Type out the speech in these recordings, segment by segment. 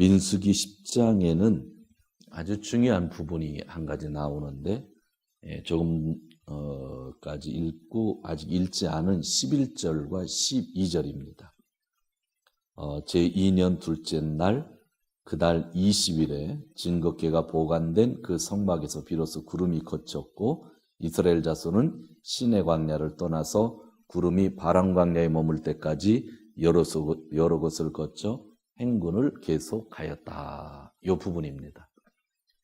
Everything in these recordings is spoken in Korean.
민수기 10장에는 아주 중요한 부분이 한 가지 나오는데 조금까지 읽고 아직 읽지 않은 11절과 12절입니다. 제2년 둘째 날 그달 20일에 증거궤가 보관된 그 성막에서 비로소 구름이 거쳤고 이스라엘 자손은 시내 광야를 떠나서 구름이 바람 광야에 머물 때까지 여러 곳을 거쳐 행군을 계속하였다. 이 부분입니다.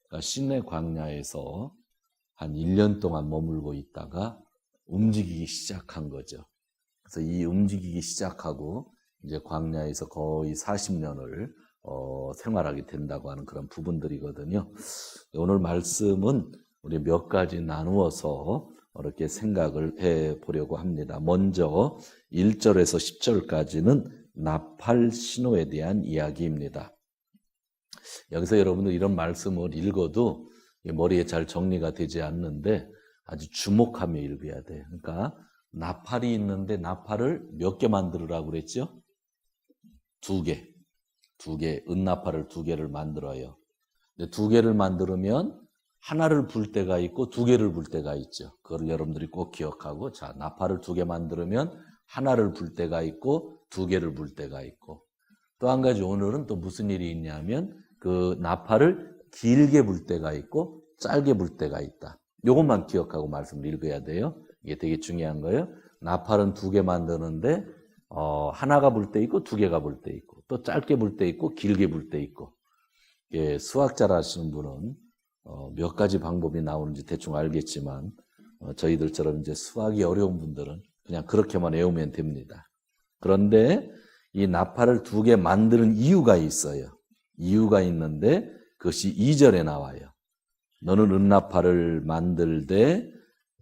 그러니까 시내 광야에서 한 1년 동안 머물고 있다가 움직이기 시작한 거죠. 그래서 이 움직이기 시작하고 이제 광야에서 거의 40년을 생활하게 된다고 하는 그런 부분들이거든요. 오늘 말씀은 우리 몇 가지 나누어서 이렇게 생각을 해 보려고 합니다. 먼저 1절에서 10절까지는 나팔 신호에 대한 이야기입니다. 여기서 여러분들 이런 말씀을 읽어도 머리에 잘 정리가 되지 않는데 아주 주목하며 읽어야 돼요. 그러니까 나팔이 있는데 나팔을 몇 개 만들으라고 그랬죠? 2개. 은나팔을 2개를 만들어요. 근데 2개를 만들면 하나를 불 때가 있고 2개를 불 때가 있죠. 그걸 여러분들이 꼭 기억하고, 자, 나팔을 2개 만들면 하나를 불 때가 있고 2개를 불 때가 있고, 또 한 가지 오늘은 또 무슨 일이 있냐면 그 나팔을 길게 불 때가 있고 짧게 불 때가 있다. 이것만 기억하고 말씀을 읽어야 돼요. 이게 되게 중요한 거예요. 나팔은 2개 만드는데 하나가 불 때 있고 2개가 불 때 있고 또 짧게 불 때 있고 길게 불 때 있고. 수학자라시는 분은 몇 가지 방법이 나오는지 대충 알겠지만 저희들처럼 이제 수학이 어려운 분들은 그냥 그렇게만 외우면 됩니다. 그런데 이 나팔을 2개 만드는 이유가 있어요. 이유가 있는데 그것이 2절에 나와요. 너는 은나팔을 만들되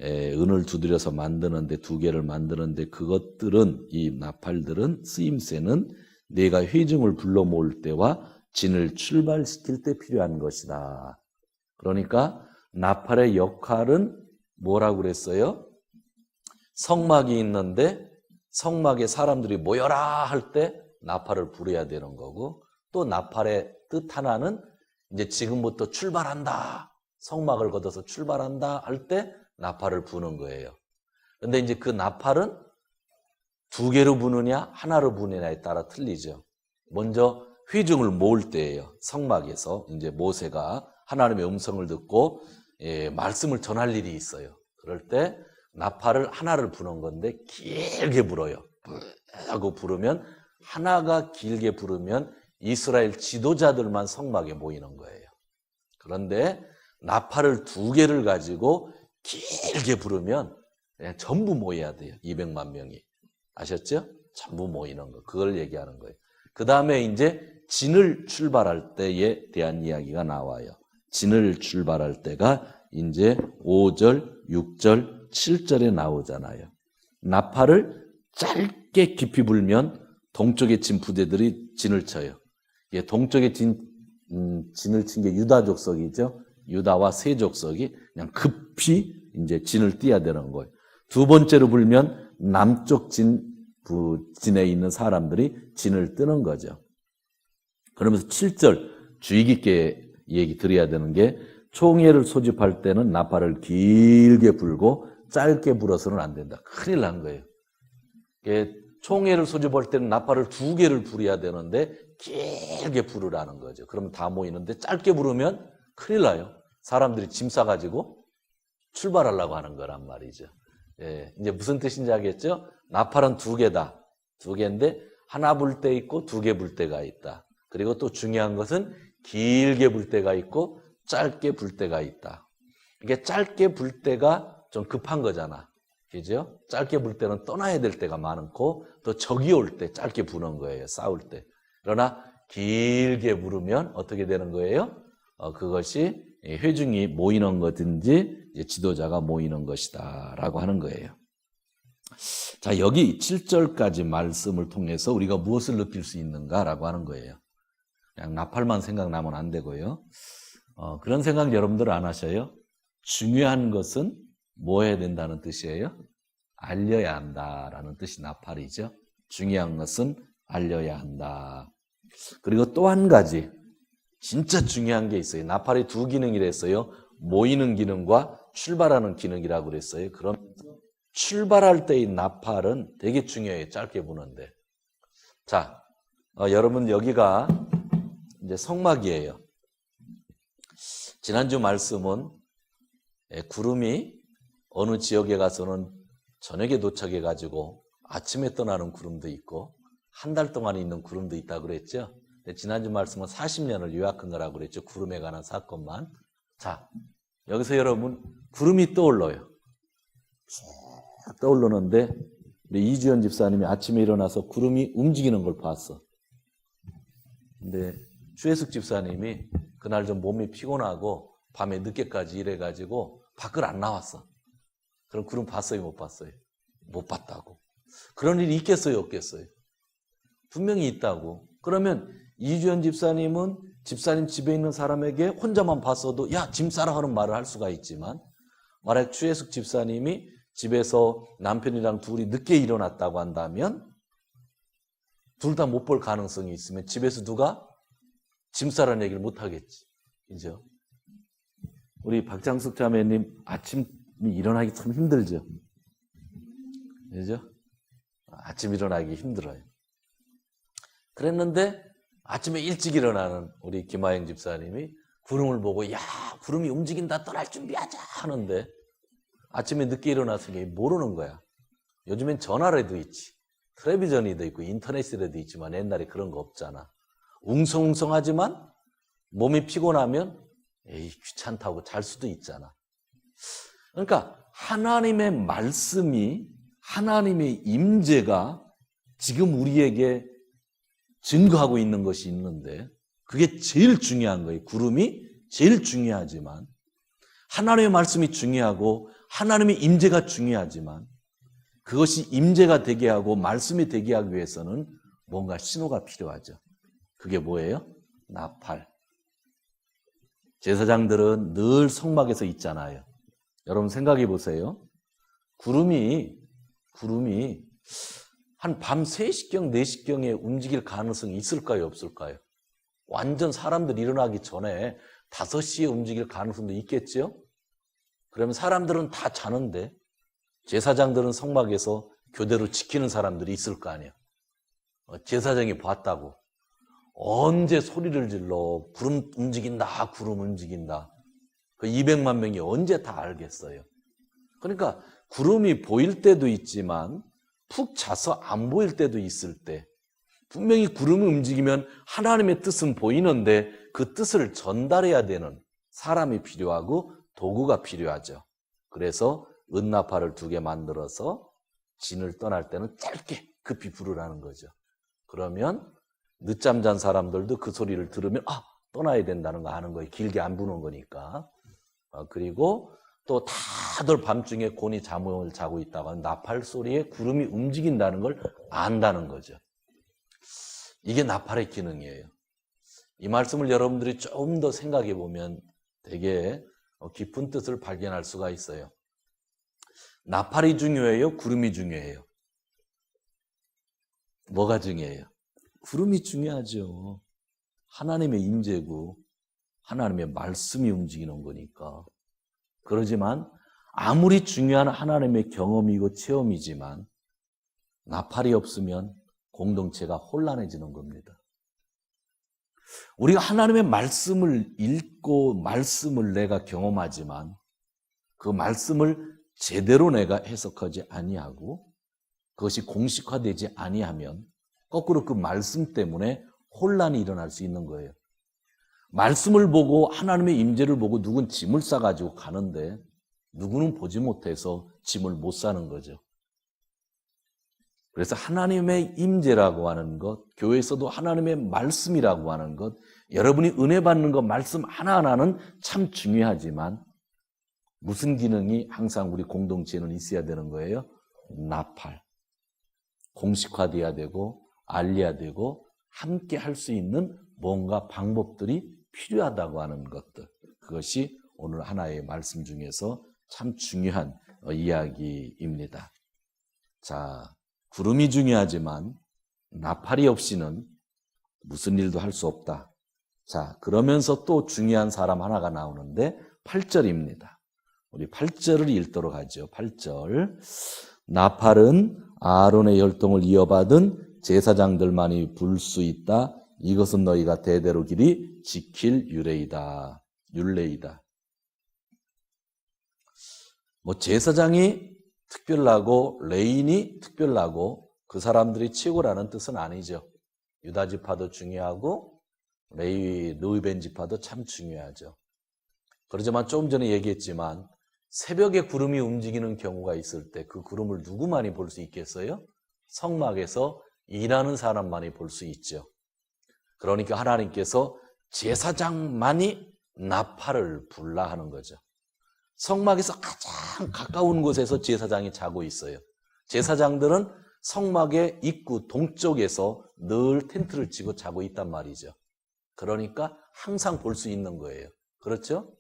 은을 두드려서 만드는데 2개를 만드는데 그것들은, 이 나팔들은 쓰임새는 네가 회중을 불러 모을 때와 진을 출발시킬 때 필요한 것이다. 그러니까 나팔의 역할은 뭐라고 그랬어요? 성막이 있는데 성막에 사람들이 모여라 할 때 나팔을 불어야 되는 거고, 또 나팔의 뜻 하나는 이제 지금부터 출발한다, 성막을 걷어서 출발한다 할 때 나팔을 부는 거예요. 근데 이제 그 나팔은 2개로 부느냐 하나로 부느냐에 따라 틀리죠. 먼저 회중을 모을 때예요. 성막에서 이제 모세가 하나님의 음성을 듣고 말씀을 전할 일이 있어요. 그럴 때 나팔을 하나를 부는 건데 길게 불어요. 하고 부르면, 하나가 길게 부르면 이스라엘 지도자들만 성막에 모이는 거예요. 그런데 나팔을 2개를 가지고 길게 부르면 그냥 전부 모여야 돼요. 200만 명이. 아셨죠? 전부 모이는 거. 그걸 얘기하는 거예요. 그 다음에 이제 진을 출발할 때에 대한 이야기가 나와요. 진을 출발할 때가 이제 5절, 6절, 7절에 나오잖아요. 나팔을 짧게 깊이 불면 동쪽에 친 부대들이 진을 쳐요. 동쪽에 진을 친 게 유다 족속이죠. 유다와 세 족속이 그냥 급히 이제 진을 띄어야 되는 거예요. 2번째로 불면 남쪽 진에 있는 사람들이 진을 뜨는 거죠. 그러면서 7절 주의 깊게 얘기 드려야 되는 게, 총회를 소집할 때는 나팔을 길게 불고 짧게 불어서는 안 된다. 큰일 난 거예요. 총회를 소집할 때는 나팔을 2개를 불어야 되는데 길게 부르라는 거죠. 그러면 다 모이는데 짧게 부르면 큰일 나요. 사람들이 짐 싸가지고 출발하려고 하는 거란 말이죠. 이제 무슨 뜻인지 알겠죠? 나팔은 2개다. 2개인데 하나 불 때 있고 2개 불 때가 있다. 그리고 또 중요한 것은 길게 불 때가 있고 짧게 불 때가 있다. 이게 짧게 불 때가 좀 급한 거잖아. 그죠? 짧게 불 때는 떠나야 될 때가 많고 또 적이 올 때 짧게 부는 거예요. 싸울 때. 그러나 길게 부르면 어떻게 되는 거예요? 그것이 회중이 모이는 것인지 지도자가 모이는 것이다 라고 하는 거예요. 자, 여기 7절까지 말씀을 통해서 우리가 무엇을 느낄 수 있는가라고 하는 거예요. 그냥 나팔만 생각나면 안 되고요. 그런 생각 여러분들 안 하셔요? 중요한 것은 뭐 해야 된다는 뜻이에요? 알려야 한다라는 뜻이 나팔이죠. 중요한 것은 알려야 한다. 그리고 또 한 가지, 진짜 중요한 게 있어요. 나팔이 두 기능이라 했어요. 모이는 기능과 출발하는 기능이라고 그랬어요. 그럼 출발할 때의 나팔은 되게 중요해요. 짧게 보는데. 자, 여러분 여기가 이제 성막이에요. 지난주 말씀은 구름이 어느 지역에 가서는 저녁에 도착해가지고 아침에 떠나는 구름도 있고 한 달 동안 있는 구름도 있다고 그랬죠. 지난주 말씀은 40년을 요약한 거라고 그랬죠. 구름에 관한 사건만. 자, 여기서 여러분 구름이 떠올라요. 떠오르는데 우리 이주연 집사님이 아침에 일어나서 구름이 움직이는 걸 봤어. 근데 추혜숙 집사님이 그날 좀 몸이 피곤하고 밤에 늦게까지 일해가지고 밖을 안 나왔어. 그럼 구름 봤어요, 못 봤어요? 못 봤다고. 그런 일이 있겠어요, 없겠어요? 분명히 있다고. 그러면 이주연 집사님은 집사님 집에 있는 사람에게 혼자만 봤어도 야, 짐 싸라 하는 말을 할 수가 있지만 만약 추혜숙 집사님이 집에서 남편이랑 둘이 늦게 일어났다고 한다면 둘 다 못 볼 가능성이 있으면 집에서 누가 짐 싸라는 얘기를 못 하겠지. 그죠? 우리 박장숙 자매님 아침이 일어나기 참 힘들죠? 그죠? 아침 일어나기 힘들어요. 그랬는데 아침에 일찍 일어나는 우리 김하영 집사님이 구름을 보고 야, 구름이 움직인다, 떠날 준비하자 하는데 아침에 늦게 일어났으니 모르는 거야. 요즘엔 전화라도 있지. 텔레비전이도 있고 인터넷이라도 있지만 옛날에 그런 거 없잖아. 웅성웅성하지만 몸이 피곤하면 에이 귀찮다고 잘 수도 있잖아. 그러니까 하나님의 말씀이, 하나님의 임재가 지금 우리에게 증거하고 있는 것이 있는데 그게 제일 중요한 거예요. 구름이 제일 중요하지만 하나님의 말씀이 중요하고 하나님의 임재가 중요하지만 그것이 임재가 되게 하고 말씀이 되게 하기 위해서는 뭔가 신호가 필요하죠. 그게 뭐예요? 나팔. 제사장들은 늘 성막에서 있잖아요. 여러분 생각해 보세요. 구름이 한 밤 3시경, 4시경에 움직일 가능성이 있을까요? 없을까요? 완전 사람들 일어나기 전에 5시에 움직일 가능성도 있겠죠? 그러면 사람들은 다 자는데 제사장들은 성막에서 교대로 지키는 사람들이 있을 거 아니에요. 제사장이 봤다고. 언제 소리를 질러 구름 움직인다, 구름 움직인다. 그 200만 명이 언제 다 알겠어요. 그러니까 구름이 보일 때도 있지만 푹 자서 안 보일 때도 있을 때 분명히 구름이 움직이면 하나님의 뜻은 보이는데 그 뜻을 전달해야 되는 사람이 필요하고 도구가 필요하죠. 그래서 은나팔을 2개 만들어서 진을 떠날 때는 짧게 급히 부르라는 거죠. 그러면 늦잠 잔 사람들도 그 소리를 들으면 떠나야 된다는 거 아는 거예요. 길게 안 부는 거니까. 그리고 또 다들 밤중에 곤히 잠을 자고 있다가 나팔 소리에 구름이 움직인다는 걸 안다는 거죠. 이게 나팔의 기능이에요. 이 말씀을 여러분들이 좀 더 생각해 보면 되게 깊은 뜻을 발견할 수가 있어요. 나팔이 중요해요? 구름이 중요해요? 뭐가 중요해요? 구름이 중요하죠. 하나님의 임재고 하나님의 말씀이 움직이는 거니까. 그러지만 아무리 중요한 하나님의 경험이고 체험이지만 나팔이 없으면 공동체가 혼란해지는 겁니다. 우리가 하나님의 말씀을 읽고 말씀을 내가 경험하지만 그 말씀을 제대로 내가 해석하지 아니하고 그것이 공식화되지 아니하면 거꾸로 그 말씀 때문에 혼란이 일어날 수 있는 거예요. 말씀을 보고 하나님의 임재를 보고 누군 짐을 싸가지고 가는데 누구는 보지 못해서 짐을 못 싸는 거죠. 그래서 하나님의 임재라고 하는 것, 교회에서도 하나님의 말씀이라고 하는 것, 여러분이 은혜 받는 것 말씀 하나하나는 참 중요하지만 무슨 기능이 항상 우리 공동체에는 있어야 되는 거예요? 나팔. 공식화돼야 되고 알려야 되고 함께 할 수 있는 뭔가 방법들이 필요하다고 하는 것들. 그것이 오늘 하나의 말씀 중에서 참 중요한 이야기입니다. 자, 구름이 중요하지만 나팔이 없이는 무슨 일도 할 수 없다. 자, 그러면서 또 중요한 사람 하나가 나오는데 8절입니다. 우리 8절을 읽도록 하죠. 8절. 나팔은 아론의 혈통을 이어받은 제사장들만이 불 수 있다. 이것은 너희가 대대로 길이 지킬 율례이다. 율례이다. 뭐 제사장이 특별하고 레인이 특별하고 그 사람들이 최고라는 뜻은 아니죠. 유다 지파도 중요하고 레위 르우벤 지파도 참 중요하죠. 그러지만 조금 전에 얘기했지만 새벽에 구름이 움직이는 경우가 있을 때 그 구름을 누구만이 볼 수 있겠어요? 성막에서 일하는 사람만이 볼 수 있죠. 그러니까 하나님께서 제사장만이 나팔을 불라 하는 거죠. 성막에서 가장 가까운 곳에서 제사장이 자고 있어요. 제사장들은 성막의 입구 동쪽에서 늘 텐트를 치고 자고 있단 말이죠. 그러니까 항상 볼 수 있는 거예요. 그렇죠?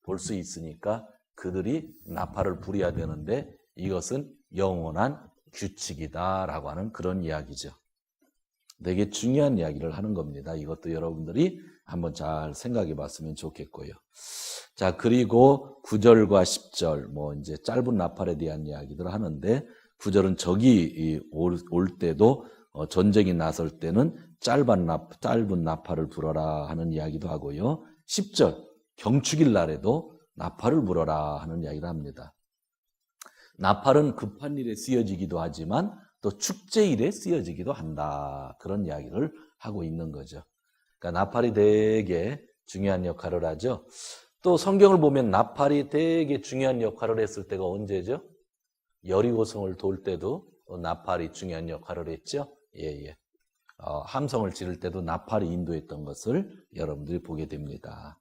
볼 수 있으니까 그들이 나팔을 부려야 되는데 이것은 영원한 규칙이다라고 하는 그런 이야기죠. 되게 중요한 이야기를 하는 겁니다. 이것도 여러분들이 한번 잘 생각해 봤으면 좋겠고요. 자, 그리고 9절과 10절, 뭐 이제 짧은 나팔에 대한 이야기들을 하는데 9절은 적이 올 때도 전쟁이 나설 때는 짧은 나팔을 불어라 하는 이야기도 하고요. 10절, 경축일 날에도 나팔을 불어라 하는 이야기를 합니다. 나팔은 급한 일에 쓰여지기도 하지만 또 축제일에 쓰여지기도 한다. 그런 이야기를 하고 있는 거죠. 그러니까 나팔이 되게 중요한 역할을 하죠. 또 성경을 보면 나팔이 되게 중요한 역할을 했을 때가 언제죠? 여리고성을 돌 때도 나팔이 중요한 역할을 했죠. 함성을 지를 때도 나팔이 인도했던 것을 여러분들이 보게 됩니다.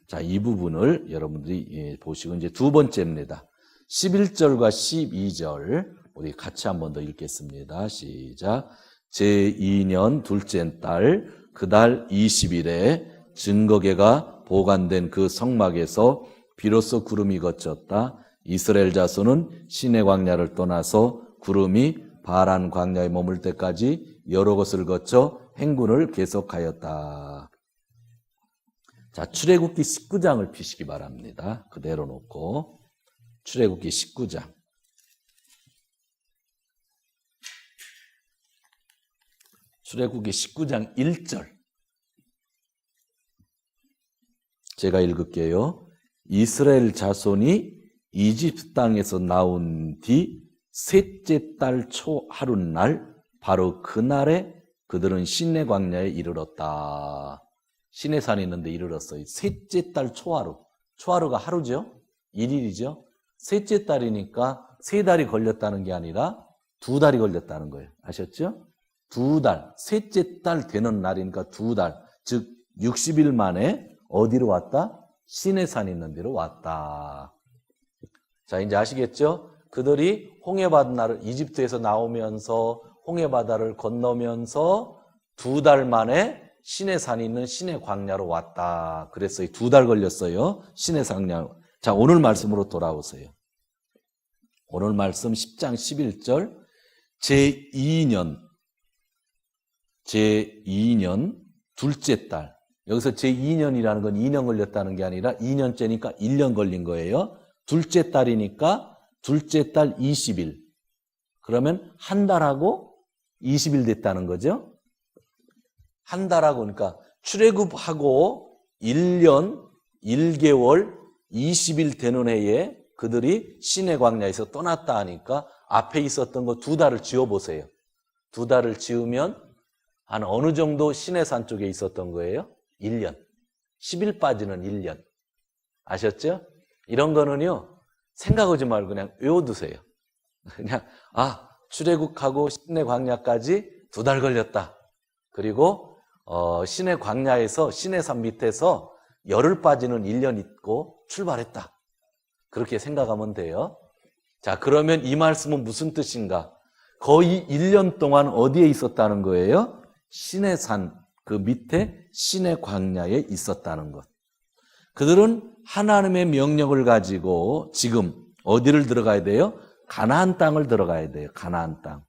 자, 이 부분을 여러분들이 보시고 이제 두 번째입니다. 11절과 12절 우리 같이 한 번 더 읽겠습니다. 시작. 제2년 둘째 달 그달 20일에 증거궤가 보관된 그 성막에서 비로소 구름이 걷혔다. 이스라엘 자손은 시내 광야를 떠나서 구름이 바란 광야에 머물 때까지 여러 곳을 거쳐 행군을 계속하였다. 자, 출애굽기 19장을 피시기 바랍니다. 그대로 놓고 출애굽기 19장. 출애굽기 19장 1절. 제가 읽을게요. 이스라엘 자손이 이집트 땅에서 나온 뒤 셋째 달 초 하룻날 바로 그날에 그들은 시내 광야에 이르렀다. 시내산이 있는데 이르렀어요. 셋째 달 초하루. 초하루가 하루죠? 1일이죠? 셋째 달이니까 3달이 걸렸다는 게 아니라 2달이 걸렸다는 거예요. 아셨죠? 2달, 셋째 달 되는 날이니까 2달, 즉 60일 만에 어디로 왔다? 시내산이 있는 데로 왔다. 자, 이제 아시겠죠? 그들이 홍해바다를 이집트에서 나오면서 홍해바다를 건너면서 2달 만에 시내산이 있는 시내 광야로 왔다. 그랬어요. 2달 걸렸어요. 시내 광야. 자, 오늘 말씀으로 돌아오세요. 오늘 말씀 10장 11절 제2년 둘째 달. 여기서 제2년이라는 건 2년 걸렸다는 게 아니라 2년째니까 1년 걸린 거예요. 둘째 달이니까 둘째 달 20일. 그러면 한 달하고 20일 됐다는 거죠. 한 달하고 그러니까 출애굽하고 1년 1개월 20일 되는 해에 그들이 시내 광야에서 떠났다 하니까 앞에 있었던 거 2달을 지워보세요. 2달을 지우면 한 어느 정도 시내산 쪽에 있었던 거예요? 1년. 10일 빠지는 1년. 아셨죠? 이런 거는요, 생각하지 말고 그냥 외워두세요. 그냥, 출애굽하고 시내 광야까지 2달 걸렸다. 그리고, 시내 광야에서, 시내산 밑에서 열흘 빠지는 1년 있고 출발했다. 그렇게 생각하면 돼요. 자, 그러면 이 말씀은 무슨 뜻인가? 거의 1년 동안 어디에 있었다는 거예요? 시내산 그 밑에 시내 광야에 있었다는 것. 그들은 하나님의 명령을 가지고 지금 어디를 들어가야 돼요? 가나안 땅을 들어가야 돼요. 가나안 땅.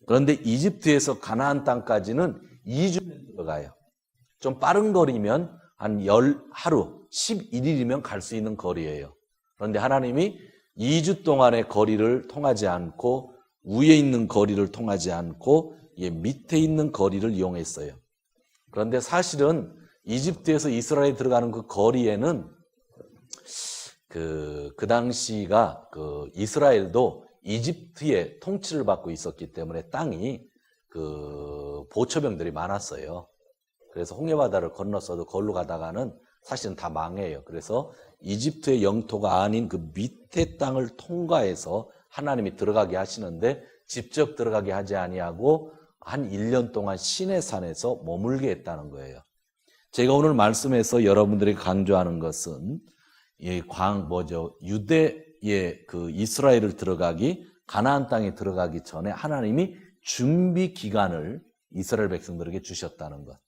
그런데 이집트에서 가나안 땅까지는 2주면 들어가요. 좀 빠른 거리면 한 하루, 11일이면 갈 수 있는 거리예요. 그런데 하나님이 2주 동안의 거리를 통하지 않고 위에 있는 거리를 통하지 않고 밑에 있는 거리를 이용했어요. 그런데 사실은 이집트에서 이스라엘에 들어가는 그 거리에는 그 당시가 이스라엘도 이집트의 통치를 받고 있었기 때문에 땅이 보초병들이 많았어요. 그래서 홍해바다를 건넜어도 거기로 가다가는 사실은 다 망해요. 그래서 이집트의 영토가 아닌 그 밑에 땅을 통과해서 하나님이 들어가게 하시는데 직접 들어가게 하지 아니하고 한 1년 동안 시내산에서 머물게 했다는 거예요. 제가 오늘 말씀에서 여러분들에게 강조하는 것은 유대의 이스라엘을 들어가기, 가나안 땅에 들어가기 전에 하나님이 준비 기간을 이스라엘 백성들에게 주셨다는 것.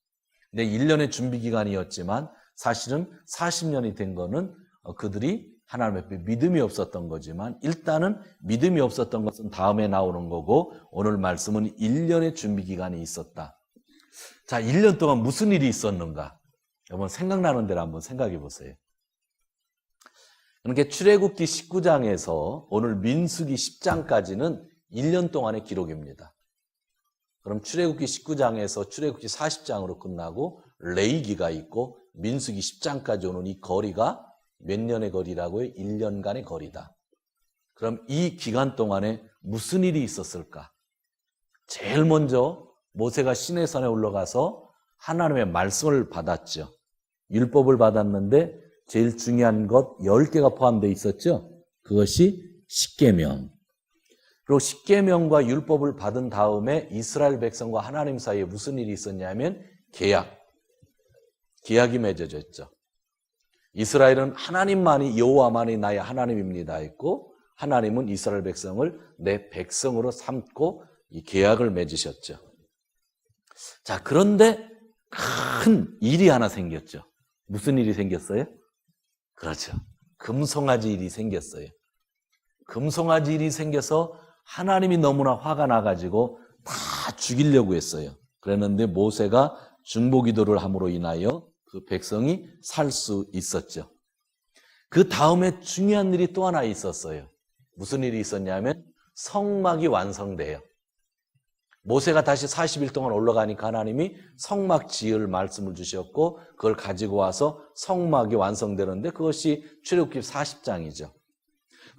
근데 1년의 준비 기간이었지만 사실은 40년이 된 거는 그들이 하나님 앞에 믿음이 없었던 거지만 일단은 믿음이 없었던 것은 다음에 나오는 거고 오늘 말씀은 1년의 준비 기간이 있었다. 자, 1년 동안 무슨 일이 있었는가? 여러분 생각나는 대로 한번 생각해 보세요. 그러니까 출애굽기 19장에서 오늘 민수기 10장까지는 1년 동안의 기록입니다. 그럼 출애굽기 19장에서 출애굽기 40장으로 끝나고 레위기가 있고 민수기 10장까지 오는 이 거리가 몇 년의 거리라고요? 1년간의 거리다. 그럼 이 기간 동안에 무슨 일이 있었을까? 제일 먼저 모세가 시내산에 올라가서 하나님의 말씀을 받았죠. 율법을 받았는데 제일 중요한 것 10개가 포함되어 있었죠. 그것이 십계명. 그리고 십계명과 율법을 받은 다음에 이스라엘 백성과 하나님 사이에 무슨 일이 있었냐면 계약이 맺어졌죠. 이스라엘은 하나님만이 여호와만이 나의 하나님입니다 했고 하나님은 이스라엘 백성을 내 백성으로 삼고 이 계약을 맺으셨죠. 자, 그런데 큰 일이 하나 생겼죠. 무슨 일이 생겼어요? 그렇죠. 금송아지 일이 생겼어요. 금송아지 일이 생겨서 하나님이 너무나 화가 나가지고 다 죽이려고 했어요. 그랬는데 모세가 중보기도를 함으로 인하여 그 백성이 살 수 있었죠. 그 다음에 중요한 일이 또 하나 있었어요. 무슨 일이 있었냐면 성막이 완성돼요. 모세가 다시 40일 동안 올라가니까 하나님이 성막 지을 말씀을 주셨고 그걸 가지고 와서 성막이 완성되는데 그것이 출애굽기 40장이죠.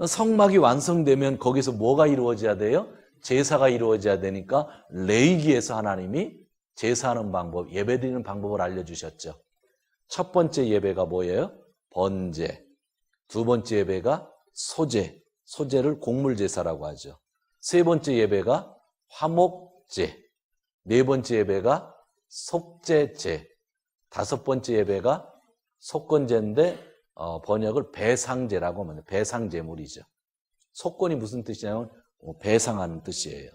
성막이 완성되면 거기서 뭐가 이루어져야 돼요? 제사가 이루어져야 되니까 레위기에서 하나님이 제사하는 방법, 예배드리는 방법을 알려주셨죠. 첫 번째 예배가 뭐예요? 번제. 두 번째 예배가 소제. 소제를 곡물제사라고 하죠. 세 번째 예배가 화목제. 네 번째 예배가 속제제. 다섯 번째 예배가 속건제인데 번역을 배상제라고 합니다. 배상제물이죠. 속건이 무슨 뜻이냐면 배상하는 뜻이에요.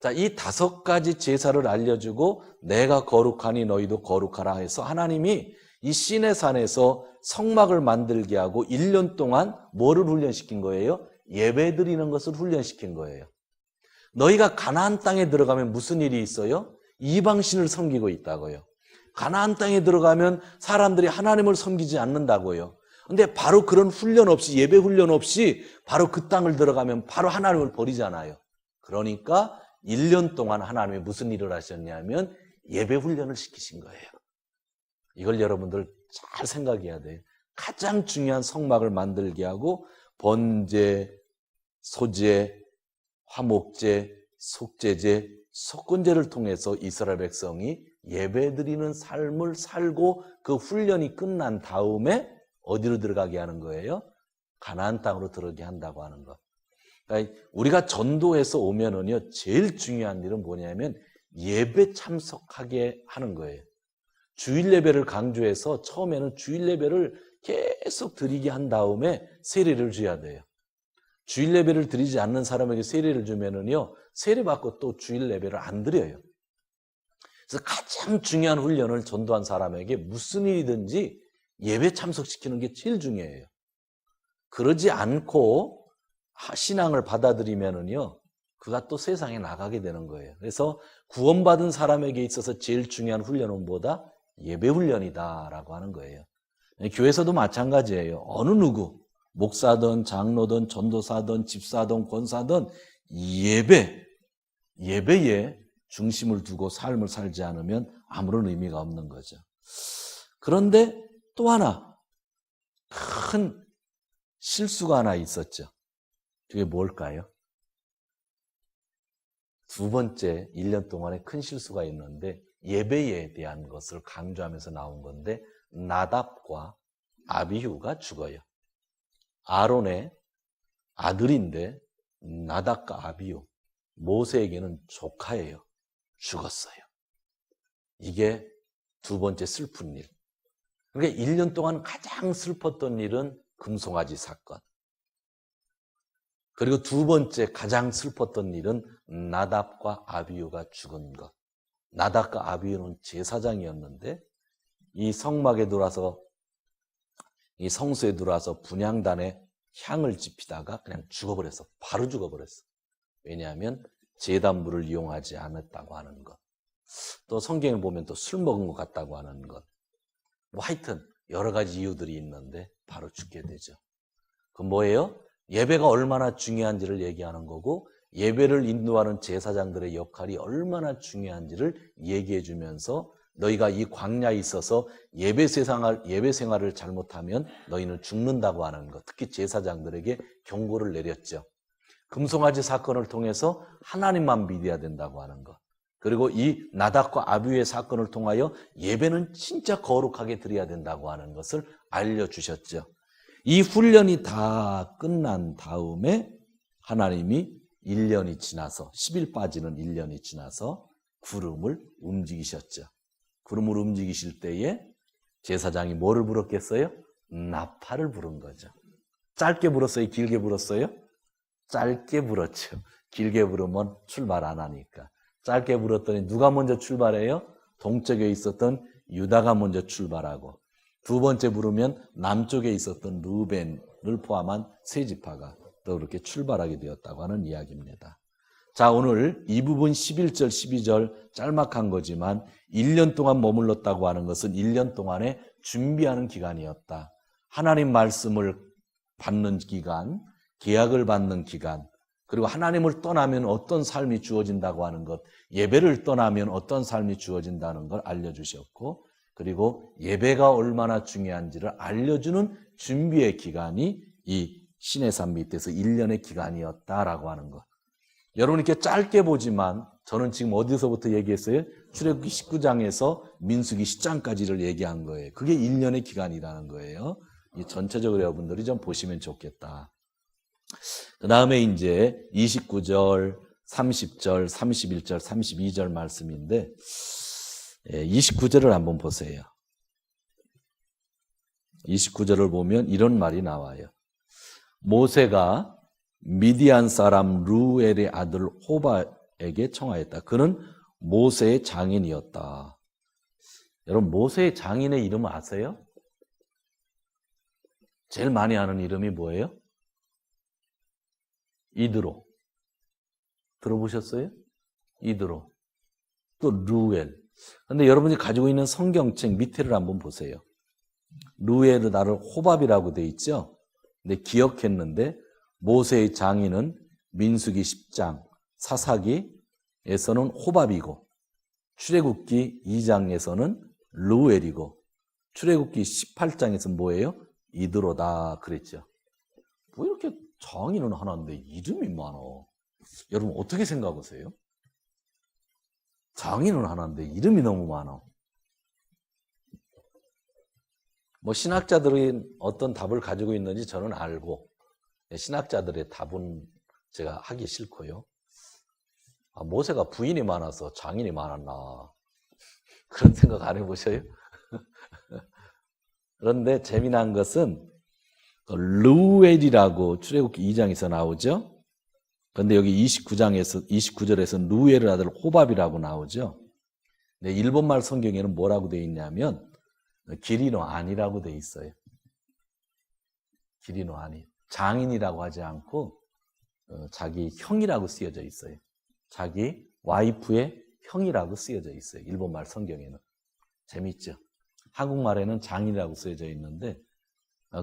자, 이 5가지 제사를 알려주고 내가 거룩하니 너희도 거룩하라 해서 하나님이 이 시내산에서 성막을 만들게 하고 1년 동안 뭐를 훈련시킨 거예요? 예배드리는 것을 훈련시킨 거예요. 너희가 가나안 땅에 들어가면 무슨 일이 있어요? 이방신을 섬기고 있다고요. 가나안 땅에 들어가면 사람들이 하나님을 섬기지 않는다고요. 근데 바로 그런 훈련 없이, 예배 훈련 없이 바로 그 땅을 들어가면 바로 하나님을 버리잖아요. 그러니까 1년 동안 하나님이 무슨 일을 하셨냐면 예배 훈련을 시키신 거예요. 이걸 여러분들 잘 생각해야 돼요. 가장 중요한 성막을 만들게 하고 번제, 소제, 화목제, 속제제, 속건제를 통해서 이스라엘 백성이 예배드리는 삶을 살고 그 훈련이 끝난 다음에 어디로 들어가게 하는 거예요? 가나안 땅으로 들어가게 한다고 하는 것. 그러니까 우리가 전도해서 오면은요, 제일 중요한 일은 뭐냐면 예배 참석하게 하는 거예요. 주일 예배를 강조해서 처음에는 주일 예배를 계속 드리게 한 다음에 세례를 줘야 돼요. 주일 예배를 드리지 않는 사람에게 세례를 주면은요, 세례 받고 또 주일 예배를 안 드려요. 그래서 가장 중요한 훈련을 전도한 사람에게 무슨 일이든지 예배 참석시키는 게 제일 중요해요. 그러지 않고 신앙을 받아들이면은요, 그가 또 세상에 나가게 되는 거예요. 그래서 구원받은 사람에게 있어서 제일 중요한 훈련은 뭐다? 예배훈련이다라고 하는 거예요. 교회에서도 마찬가지예요. 어느 누구, 목사든 장로든 전도사든 집사든 권사든 예배에 중심을 두고 삶을 살지 않으면 아무런 의미가 없는 거죠. 그런데 또 하나 큰 실수가 하나 있었죠. 그게 뭘까요? 두 번째 1년 동안에 큰 실수가 있는데 예배에 대한 것을 강조하면서 나온 건데 나답과 아비후가 죽어요. 아론의 아들인데 나답과 아비후, 모세에게는 조카예요. 죽었어요. 이게 두 번째 슬픈 일. 그러니까 1년 동안 가장 슬펐던 일은 금송아지 사건. 그리고 두 번째 가장 슬펐던 일은 나답과 아비후가 죽은 것. 나답과 아비후는 제사장이었는데 이 성막에 들어와서 이 성소에 들어와서 분향단에 향을 지피다가 그냥 죽어버렸어. 바로 죽어버렸어. 왜냐하면 제단물을 이용하지 않았다고 하는 것. 또 성경을 보면 또 술 먹은 것 같다고 하는 것. 뭐 하여튼 여러 가지 이유들이 있는데 바로 죽게 되죠. 그 뭐예요? 예배가 얼마나 중요한지를 얘기하는 거고 예배를 인도하는 제사장들의 역할이 얼마나 중요한지를 얘기해 주면서 너희가 이 광야에 있어서 예배 생활을 잘못하면 너희는 죽는다고 하는 것. 특히 제사장들에게 경고를 내렸죠. 금송아지 사건을 통해서 하나님만 믿어야 된다고 하는 것. 그리고 이 나답과 아비후의 사건을 통하여 예배는 진짜 거룩하게 드려야 된다고 하는 것을 알려주셨죠. 이 훈련이 다 끝난 다음에 하나님이 1년이 지나서 10일 빠지는 1년이 지나서 구름을 움직이셨죠. 구름을 움직이실 때에 제사장이 뭐를 불었겠어요? 나팔을 부른 거죠. 짧게 불었어요? 길게 불었어요? 짧게 불었죠. 길게 부르면 출발 안 하니까. 짧게 불었더니 누가 먼저 출발해요? 동쪽에 있었던 유다가 먼저 출발하고 두 번째 부르면 남쪽에 있었던 르벤을 포함한 세 지파가 또 그렇게 출발하게 되었다고 하는 이야기입니다. 자, 오늘 이 부분 11절, 12절 짤막한 거지만 1년 동안 머물렀다고 하는 것은 1년 동안에 준비하는 기간이었다. 하나님 말씀을 받는 기간, 계약을 받는 기간, 그리고 하나님을 떠나면 어떤 삶이 주어진다고 하는 것, 예배를 떠나면 어떤 삶이 주어진다는 걸 알려주셨고, 그리고 예배가 얼마나 중요한지를 알려주는 준비의 기간이 이 시내산 밑에서 1년의 기간이었다라고 하는 것. 여러분 이렇게 짧게 보지만 저는 지금 어디서부터 얘기했어요? 출애굽기 19장에서 민수기 10장까지를 얘기한 거예요. 그게 1년의 기간이라는 거예요. 이 전체적으로 여러분들이 좀 보시면 좋겠다. 그 다음에 이제 29절, 30절, 31절, 32절 말씀인데 29절을 한번 보세요. 29절을 보면 이런 말이 나와요. 모세가 미디안 사람 루엘의 아들 호바에게 청하였다. 그는 모세의 장인이었다. 여러분 모세의 장인의 이름 아세요? 제일 많이 아는 이름이 뭐예요? 이드로. 들어보셨어요? 이드로. 또 루엘. 근데 여러분이 가지고 있는 성경책 밑에를 한번 보세요. 루엘의 나를 호밥이라고 돼 있죠? 근데 기억했는데 모세의 장인은 민수기 10장, 사사기에서는 호밥이고 출애굽기 2장에서는 루엘이고 출애굽기 18장에서는 뭐예요? 이드로다 그랬죠. 뭐 이렇게 장인은 하나인데 이름이 많어. 여러분 어떻게 생각하세요? 장인은 하나인데 이름이 너무 많아. 뭐 신학자들이 어떤 답을 가지고 있는지 저는 알고 신학자들의 답은 제가 하기 싫고요. 모세가 부인이 많아서 장인이 많았나 그런 생각 안 해보셔요? 그런데 재미난 것은 루엘이라고 출애굽기 2장에서 나오죠. 그런데 여기 29절에서 루엘의 아들 호밥이라고 나오죠. 근데 일본말 성경에는 뭐라고 되어 있냐면 기리노 아니라고 되어 있어요. 기리노 아니. 장인이라고 하지 않고 자기 형이라고 쓰여져 있어요. 자기 와이프의 형이라고 쓰여져 있어요. 일본말 성경에는. 재밌죠? 한국말에는 장인이라고 쓰여져 있는데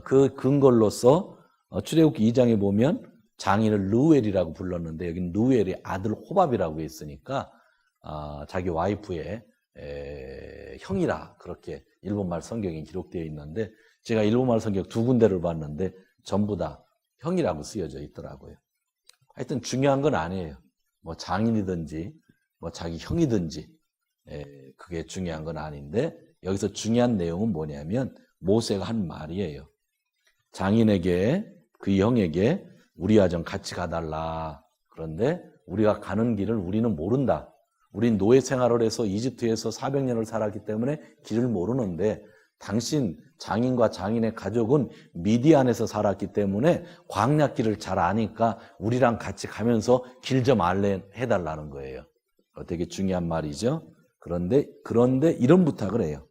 그 근거로서 출애굽기 2장에 보면 장인을 르우엘이라고 불렀는데 여기는 르우엘의 아들 호밥이라고 했으니까 자기 와이프의 형이라 그렇게 일본말 성경에 기록되어 있는데 제가 일본말 성경 2군데를 봤는데 전부 다 형이라고 쓰여져 있더라고요. 하여튼 중요한 건 아니에요. 뭐 장인이든지 뭐 자기 형이든지 그게 중요한 건 아닌데 여기서 중요한 내용은 뭐냐면 모세가 한 말이에요. 장인에게 그 형에게 우리와 좀 같이 가달라. 그런데 우리가 가는 길을 우리는 모른다. 우린 노예 생활을 해서 이집트에서 400년을 살았기 때문에 길을 모르는데 당신 장인과 장인의 가족은 미디안에서 살았기 때문에 광야길을 잘 아니까 우리랑 같이 가면서 길 좀 알려해달라는 거예요. 되게 중요한 말이죠. 그런데 이런 부탁을 해요.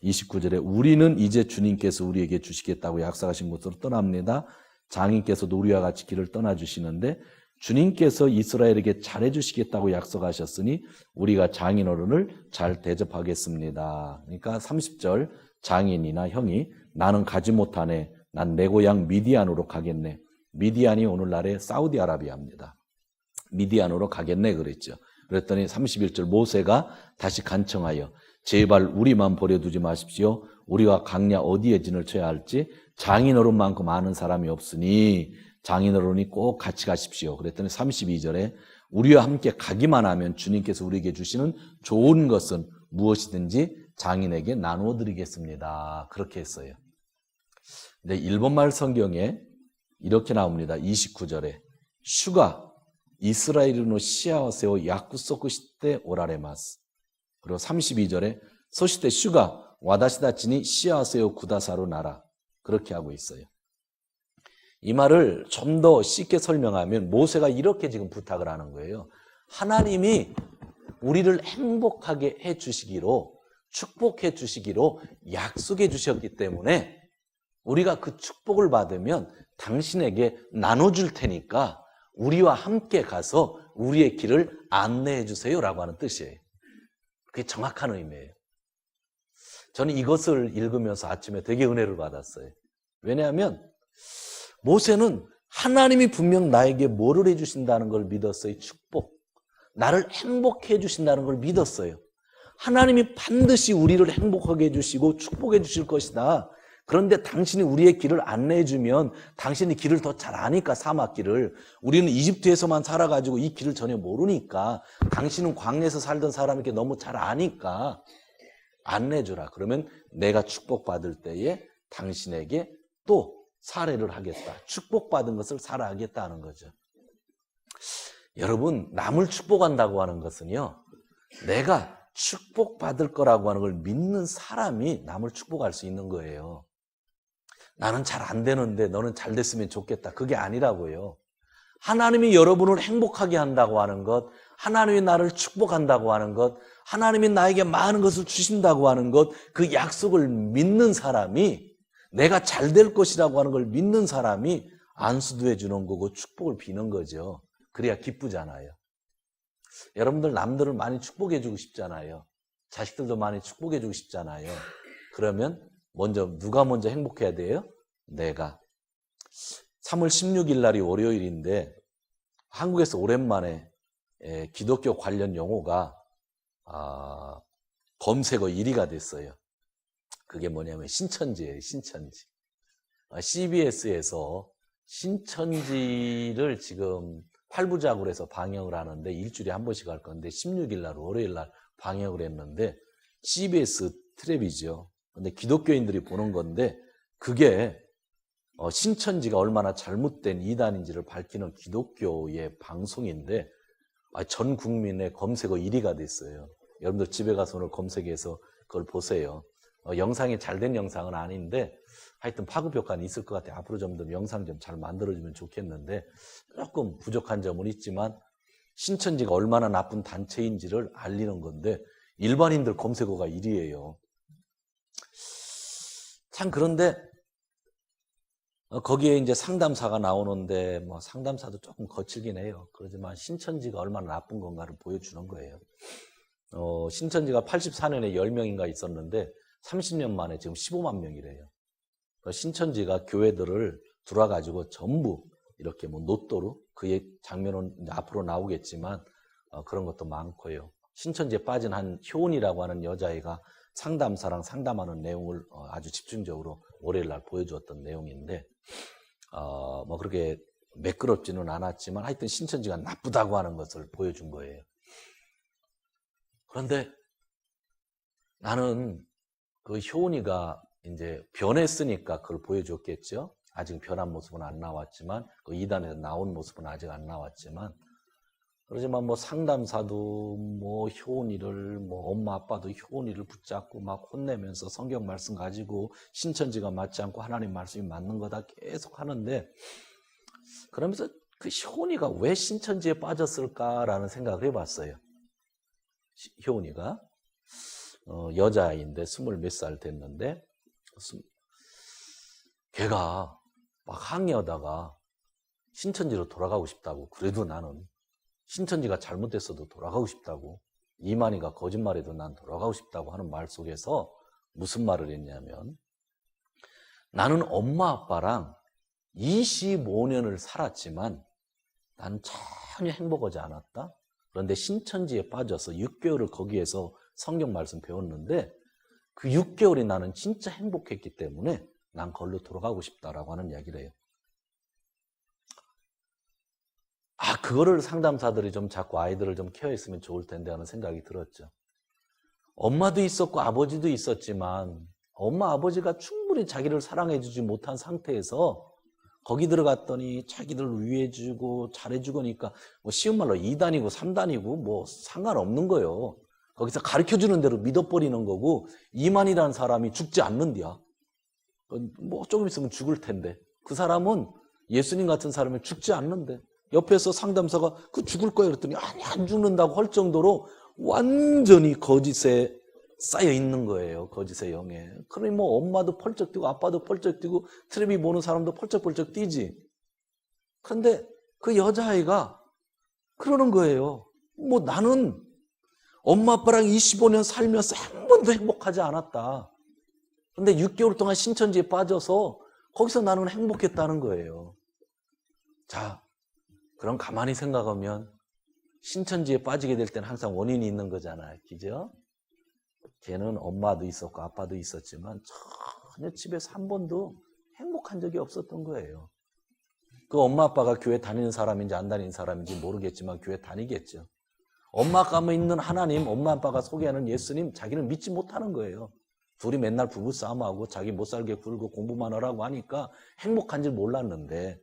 29절에 우리는 이제 주님께서 우리에게 주시겠다고 약속하신 곳으로 떠납니다. 장인께서도 우리와 같이 길을 떠나주시는데 주님께서 이스라엘에게 잘해주시겠다고 약속하셨으니 우리가 장인 어른을 잘 대접하겠습니다. 그러니까 30절 장인이나 형이 나는 가지 못하네. 난 내 고향 미디안으로 가겠네. 미디안이 오늘날의 사우디아라비아입니다. 미디안으로 가겠네 그랬죠. 그랬더니 31절 모세가 다시 간청하여 제발 우리만 버려두지 마십시오. 우리가 강야 어디에 진을 쳐야 할지 장인어른만큼 아는 사람이 없으니 장인어른이 꼭 같이 가십시오. 그랬더니 32절에 우리와 함께 가기만 하면 주님께서 우리에게 주시는 좋은 것은 무엇이든지 장인에게 나누어 드리겠습니다. 그렇게 했어요. 근데 일본말 성경에 이렇게 나옵니다. 29절에 슈가 이스라엘의 시아와세오 야쿠소쿠 시테 오라레마스. 그리고 32절에 소시테 슈가 와다시다치니 시아와세오 구다사루 나라. 그렇게 하고 있어요. 이 말을 좀 더 쉽게 설명하면 모세가 이렇게 지금 부탁을 하는 거예요. 하나님이 우리를 행복하게 해 주시기로 축복해 주시기로 약속해 주셨기 때문에 우리가 그 축복을 받으면 당신에게 나눠줄 테니까 우리와 함께 가서 우리의 길을 안내해 주세요라고 하는 뜻이에요. 그게 정확한 의미예요. 저는 이것을 읽으면서 아침에 되게 은혜를 받았어요. 왜냐하면 모세는 하나님이 분명 나에게 뭐를 해주신다는 걸 믿었어요. 축복. 나를 행복해 주신다는 걸 믿었어요. 하나님이 반드시 우리를 행복하게 해주시고 축복해 주실 것이다. 그런데 당신이 우리의 길을 안내해 주면 당신이 길을 더 잘 아니까 사막길을. 우리는 이집트에서만 살아가지고 이 길을 전혀 모르니까 당신은 광야에서 살던 사람에게 너무 잘 아니까 안내해 주라. 그러면 내가 축복받을 때에 당신에게 또 살해를 하겠다. 축복받은 것을 살아하겠다는 거죠. 여러분, 남을 축복한다고 하는 것은요, 내가 축복받을 거라고 하는 걸 믿는 사람이 남을 축복할 수 있는 거예요. 나는 잘 안 되는데 너는 잘 됐으면 좋겠다. 그게 아니라고요. 하나님이 여러분을 행복하게 한다고 하는 것, 하나님이 나를 축복한다고 하는 것, 하나님이 나에게 많은 것을 주신다고 하는 것, 그 약속을 믿는 사람이, 내가 잘 될 것이라고 하는 걸 믿는 사람이 안수도 해주는 거고 축복을 비는 거죠. 그래야 기쁘잖아요. 여러분들 남들을 많이 축복해 주고 싶잖아요. 자식들도 많이 축복해 주고 싶잖아요. 그러면 누가 먼저 행복해야 돼요? 내가. 3월 16일 날이 월요일인데 한국에서 오랜만에 기독교 관련 용어가 검색어 1위가 됐어요. 그게 뭐냐면 신천지예요. 신천지. CBS에서 신천지를 지금 8부작으로 해서 방영을 하는데 일주일에 한 번씩 할 건데 16일 날 월요일 날 방영을 했는데 CBS 트랩이죠. 근데 기독교인들이 보는 건데 그게 신천지가 얼마나 잘못된 이단인지를 밝히는 기독교의 방송인데 전 국민의 검색어 1위가 됐어요. 여러분들 집에 가서 오늘 검색해서 그걸 보세요. 영상이 잘된 영상은 아닌데 하여튼 파급 효과는 있을 것 같아요. 앞으로 좀 더 영상 좀 잘 만들어주면 좋겠는데 조금 부족한 점은 있지만 신천지가 얼마나 나쁜 단체인지를 알리는 건데 일반인들 검색어가 1위예요. 참 그런데 거기에 이제 상담사가 나오는데 뭐 상담사도 조금 거칠긴 해요. 그렇지만 신천지가 얼마나 나쁜 건가를 보여주는 거예요. 신천지가 84년에 10명인가 있었는데 30년 만에 지금 15만 명이래요. 신천지가 교회들을 들어와가지고 전부 이렇게 뭐 노또로 그의 장면은 앞으로 나오겠지만 그런 것도 많고요. 신천지에 빠진 한 효은이라고 하는 여자애가 상담사랑 상담하는 내용을 아주 집중적으로 월요일 날 보여주었던 내용인데 뭐 그렇게 매끄럽지는 않았지만 하여튼 신천지가 나쁘다고 하는 것을 보여준 거예요. 그런데 나는 그 효은이가 이제 변했으니까 그걸 보여줬겠죠. 아직 변한 모습은 안 나왔지만 그 이단에서 나온 모습은 아직 안 나왔지만 그러지만 뭐 상담사도 뭐 효은이를 뭐 엄마 아빠도 효은이를 붙잡고 막 혼내면서 성경 말씀 가지고 신천지가 맞지 않고 하나님 말씀이 맞는 거다 계속 하는데 그러면서 그 효은이가 왜 신천지에 빠졌을까라는 생각을 해봤어요. 효은이가 여자아이인데 20 몇 살 됐는데 걔가 막 항의하다가 신천지로 돌아가고 싶다고 그래도 나는 신천지가 잘못됐어도 돌아가고 싶다고 이만희가 거짓말해도 난 돌아가고 싶다고 하는 말 속에서 무슨 말을 했냐면 나는 엄마 아빠랑 25년을 살았지만 나는 전혀 행복하지 않았다. 그런데 신천지에 빠져서 6개월을 거기에서 성경 말씀 배웠는데 그 6개월이 나는 진짜 행복했기 때문에 난 거기로 돌아가고 싶다라고 하는 이야기를 해요. 그거를 상담사들이 좀 자꾸 아이들을 좀 케어했으면 좋을 텐데 하는 생각이 들었죠. 엄마도 있었고 아버지도 있었지만 엄마 아버지가 충분히 자기를 사랑해주지 못한 상태에서 거기 들어갔더니 자기들 위해주고 잘해주고 하니까 뭐 쉬운 말로 2단이고 3단이고 뭐 상관없는 거예요. 거기서 가르쳐주는 대로 믿어버리는 거고 이만이라는 사람이 죽지 않는디야. 뭐 조금 있으면 죽을 텐데 그 사람은 예수님 같은 사람은 죽지 않는데 옆에서 상담사가 그 죽을 거야 그랬더니 아니 안 죽는다고 할 정도로 완전히 거짓에 쌓여 있는 거예요. 거짓의 영에. 그러니 뭐 엄마도 펄쩍 뛰고 아빠도 펄쩍 뛰고 텔레비 보는 사람도 펄쩍펄쩍 뛰지. 그런데 그 여자아이가 그러는 거예요. 뭐 나는 엄마 아빠랑 25년 살면서 한 번도 행복하지 않았다. 그런데 6개월 동안 신천지에 빠져서 거기서 나는 행복했다는 거예요. 자, 그럼 가만히 생각하면 신천지에 빠지게 될 때는 항상 원인이 있는 거잖아요. 그죠? 걔는 엄마도 있었고 아빠도 있었지만 전혀 집에서 한 번도 행복한 적이 없었던 거예요. 그 엄마 아빠가 교회 다니는 사람인지 안 다니는 사람인지 모르겠지만 교회 다니겠죠. 엄마 아빠가 있는 하나님, 엄마 아빠가 소개하는 예수님 자기는 믿지 못하는 거예요. 둘이 맨날 부부싸움하고 자기 못 살게 굴고 공부만 하라고 하니까 행복한 줄 몰랐는데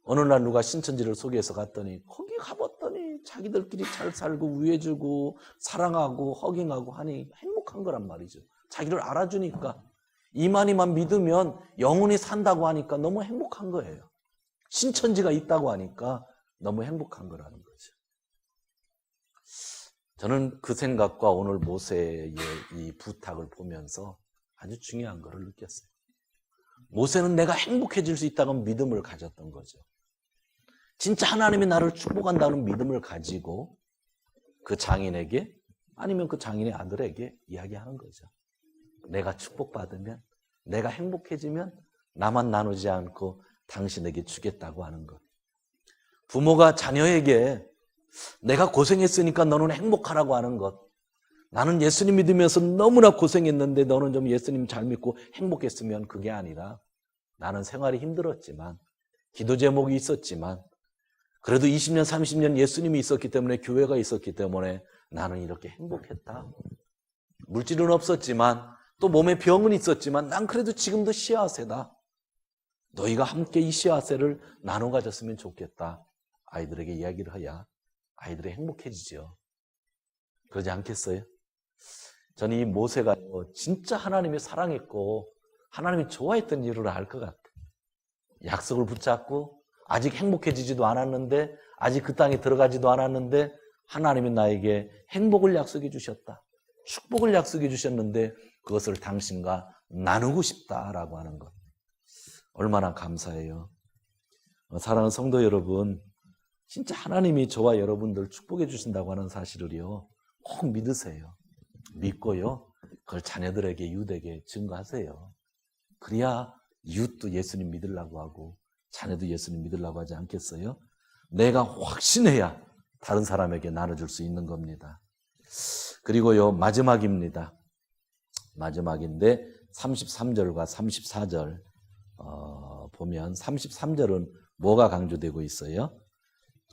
어느 날 누가 신천지를 소개해서 갔더니 거기 가봤더니 자기들끼리 잘 살고 위해주고 사랑하고 허깅하고 하니 행복한 거란 말이죠. 자기를 알아주니까 이만희만 믿으면 영원히 산다고 하니까 너무 행복한 거예요. 신천지가 있다고 하니까 너무 행복한 거라는 거죠. 저는 그 생각과 오늘 모세의 이 부탁을 보면서 아주 중요한 것을 느꼈어요. 모세는 내가 행복해질 수 있다는 믿음을 가졌던 거죠. 진짜 하나님이 나를 축복한다는 믿음을 가지고 그 장인에게 아니면 그 장인의 아들에게 이야기하는 거죠. 내가 축복받으면, 내가 행복해지면 나만 나누지 않고 당신에게 주겠다고 하는 것. 부모가 자녀에게 내가 고생했으니까 너는 행복하라고 하는 것. 나는 예수님 믿으면서 너무나 고생했는데 너는 좀 예수님 잘 믿고 행복했으면 그게 아니라 나는 생활이 힘들었지만 기도 제목이 있었지만 그래도 20년 30년 예수님이 있었기 때문에 교회가 있었기 때문에 나는 이렇게 행복했다. 물질은 없었지만 또 몸에 병은 있었지만 난 그래도 지금도 씨앗세다. 너희가 함께 이 씨앗세를 나눠 가졌으면 좋겠다. 아이들에게 이야기를 해야 아이들이 행복해지죠. 그러지 않겠어요? 저는 이 모세가 진짜 하나님이 사랑했고 하나님이 좋아했던 이유를 알 것 같아요. 약속을 붙잡고 아직 행복해지지도 않았는데 아직 그 땅에 들어가지도 않았는데 하나님이 나에게 행복을 약속해 주셨다. 축복을 약속해 주셨는데 그것을 당신과 나누고 싶다라고 하는 것. 얼마나 감사해요. 사랑하는 성도 여러분, 진짜 하나님이 저와 여러분들 축복해 주신다고 하는 사실을요 꼭 믿으세요. 믿고요 그걸 자녀들에게, 이웃에게 증거하세요. 그래야 이웃도 예수님 믿으려고 하고 자녀도 예수님 믿으려고 하지 않겠어요? 내가 확신해야 다른 사람에게 나눠줄 수 있는 겁니다. 그리고요, 마지막입니다. 마지막인데 33절과 34절 보면 33절은 뭐가 강조되고 있어요?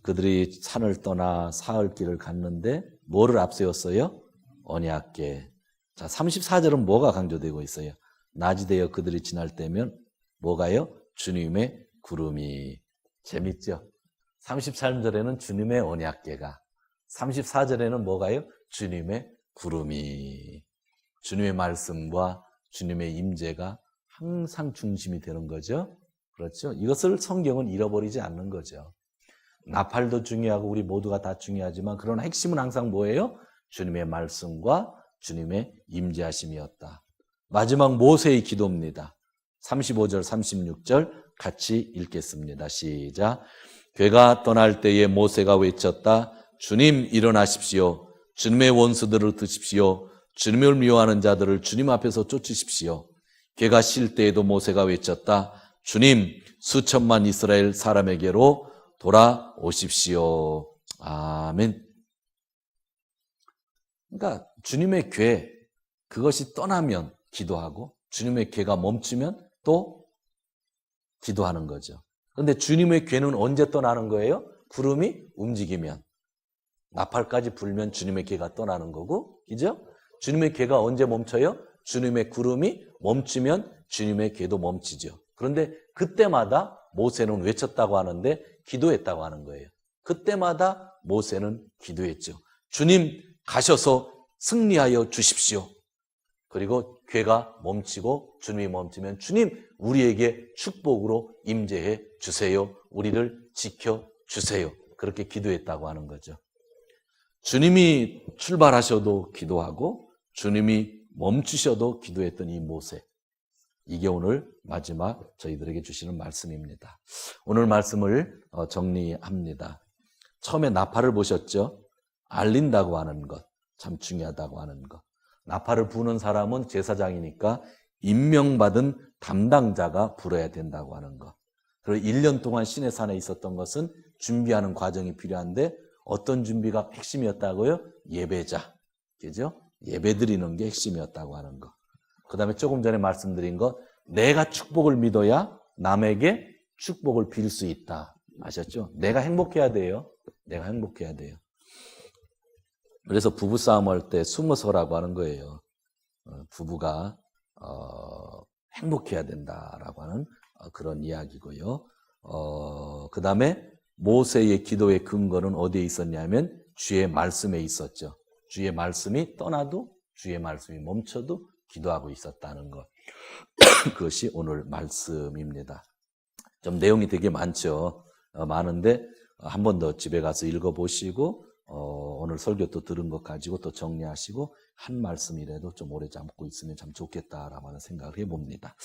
그들이 산을 떠나 사흘 길을 갔는데 뭐를 앞세웠어요? 언약궤. 자, 34절은 뭐가 강조되고 있어요? 낮이 되어 그들이 지날 때면 뭐가요? 주님의 구름이. 재밌죠? 33절에는 주님의 언약궤가, 34절에는 뭐가요? 주님의 구름이. 주님의 말씀과 주님의 임재가 항상 중심이 되는 거죠. 그렇죠? 이것을 성경은 잃어버리지 않는 거죠. 나팔도 중요하고 우리 모두가 다 중요하지만 그러나 핵심은 항상 뭐예요? 주님의 말씀과 주님의 임재하심이었다. 마지막 모세의 기도입니다. 35절, 36절 같이 읽겠습니다. 시작. 괴가 떠날 때에 모세가 외쳤다. 주님 일어나십시오. 주님의 원수들을 드십시오. 주님을 미워하는 자들을 주님 앞에서 쫓으십시오. 괴가 쉴 때에도 모세가 외쳤다. 주님 수천만 이스라엘 사람에게로 돌아오십시오. 아멘. 그러니까 주님의 궤, 그것이 떠나면 기도하고 주님의 궤가 멈추면 또 기도하는 거죠. 그런데 주님의 궤는 언제 떠나는 거예요? 구름이 움직이면. 나팔까지 불면 주님의 궤가 떠나는 거고, 그죠? 주님의 궤가 언제 멈춰요? 주님의 구름이 멈추면 주님의 궤도 멈추죠. 그런데 그때마다 모세는 외쳤다고 하는데 기도했다고 하는 거예요. 그때마다 모세는 기도했죠. 주님 가셔서 승리하여 주십시오. 그리고 궤가 멈추고 주님이 멈추면 주님 우리에게 축복으로 임재해 주세요. 우리를 지켜 주세요. 그렇게 기도했다고 하는 거죠. 주님이 출발하셔도 기도하고 주님이 멈추셔도 기도했던 이 모세. 이게 오늘 마지막 저희들에게 주시는 말씀입니다. 오늘 말씀을 정리합니다. 처음에 나팔을 보셨죠? 알린다고 하는 것, 참 중요하다고 하는 것. 나팔을 부는 사람은 제사장이니까 임명받은 담당자가 불어야 된다고 하는 것. 그리고 1년 동안 시내산에 있었던 것은 준비하는 과정이 필요한데 어떤 준비가 핵심이었다고요? 예배자, 그죠? 예배 드리는 게 핵심이었다고 하는 것. 그 다음에 조금 전에 말씀드린 것, 내가 축복을 믿어야 남에게 축복을 빌 수 있다. 아셨죠? 내가 행복해야 돼요. 내가 행복해야 돼요. 그래서 부부싸움 할 때 숨어서라고 하는 거예요. 부부가 행복해야 된다라고 하는 그런 이야기고요. 그 다음에 모세의 기도의 근거는 어디에 있었냐면 주의 말씀에 있었죠. 주의 말씀이 떠나도 주의 말씀이 멈춰도 기도하고 있었다는 것. 그것이 오늘 말씀입니다. 좀 내용이 되게 많죠. 많은데 한 번 더 집에 가서 읽어보시고 오늘 설교 또 들은 것 가지고 또 정리하시고 한 말씀이라도 좀 오래 잡고 있으면 참 좋겠다라고 하는 생각을 해봅니다.